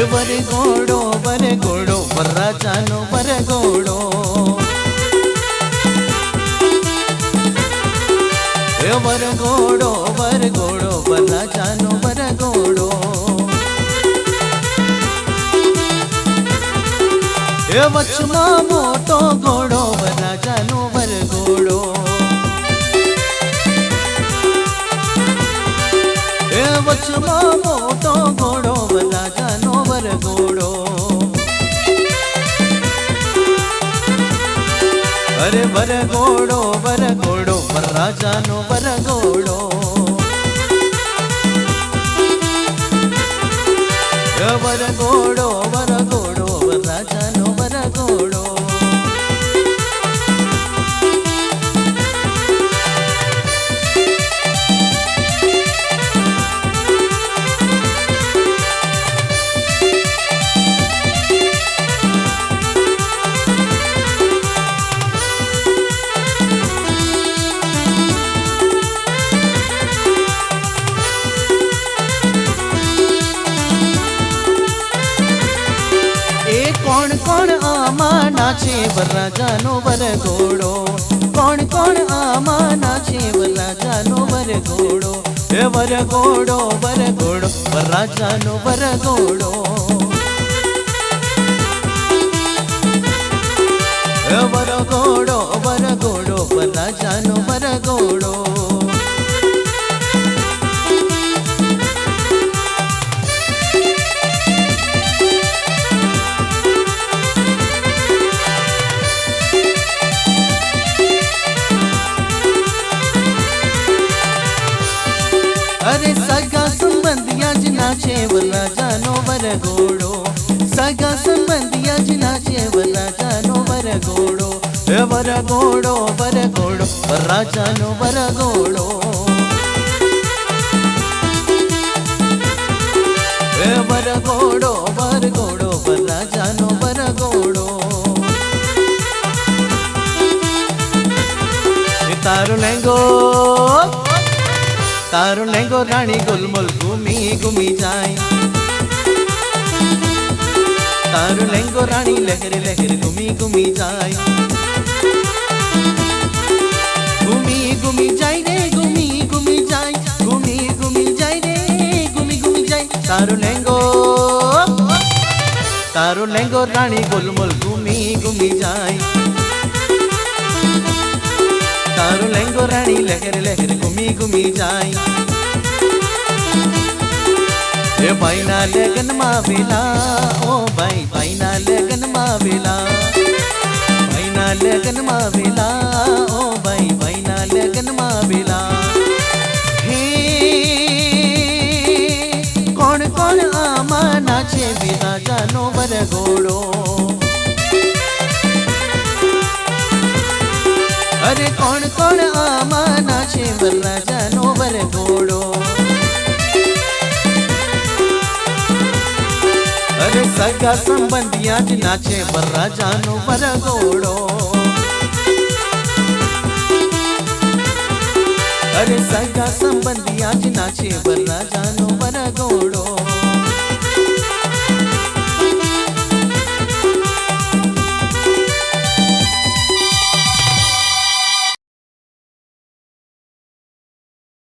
વરઘોડો વરઘોડો વરરાજાનો વરઘોડો વરઘોડો વરઘોડો વરરાજાનો વરઘોડો વચમાં મોટો ઘોડો વરરાજાનો વરઘોડો વચમાં મોટો ઘોડો વરરાજાનો વરઘોડો અરે વરઘોડો વરઘોડો વરરાજાનો વરઘોડો વરઘોડો વરઘોડો વરરાજાનો વરઘોડો કોણ કોણ આમાં નાચે વરરાજાનો વરઘોડો કોણ કોણ આમાં નાચે વરરાજાનો વરઘોડો વરઘોડો વરઘોડો વરરાજાનો વરઘોડો વરઘોડો વરઘોડો વરરાજાનો વરઘોડો अरे सगा संबंधिया ज नाचे वरराजानो वरघोड़ो सगा संबंधिया ज नाचे वरराजानो वरघोड़ो वरघोड़ो वरघोड़ो वरराजानो वरघोड़ो वरघोड़ो वरघोड़ो वरराजानो वरघोड़ो तारो लहंगो तारो लहंगो रानी गुलमोल घूमी घूमी जाए तारो लहंगो रानी लहर लहर घूमी घूमी जाए घूमी घूमी जाए रे घूमी घूमी जाए घूमी घूमी जाए रे घूमी घूमी जाए तारो लहंगो रानी गुलमोल घूमी घूमी जाए तारो लहंगो रानी लहर लहर घूमी घूमी जाए भाई ना लगन मावेला ओ भाई भाई ना लगन मावेला भाई ना लगन मावेला ओ भाई भाई ना लगन मावेला हे कौन कौन आमा नाचे वरराजानो वरघोड़ो अरे कौन कौन आमा नाचे वरराजानो वरघोड़ो अरे सगा संबंधिया ज नाचे वरराजानो वरघोड़ो अरे सगा संबंधिया ज नाचे वरराजानो वरघोड़ो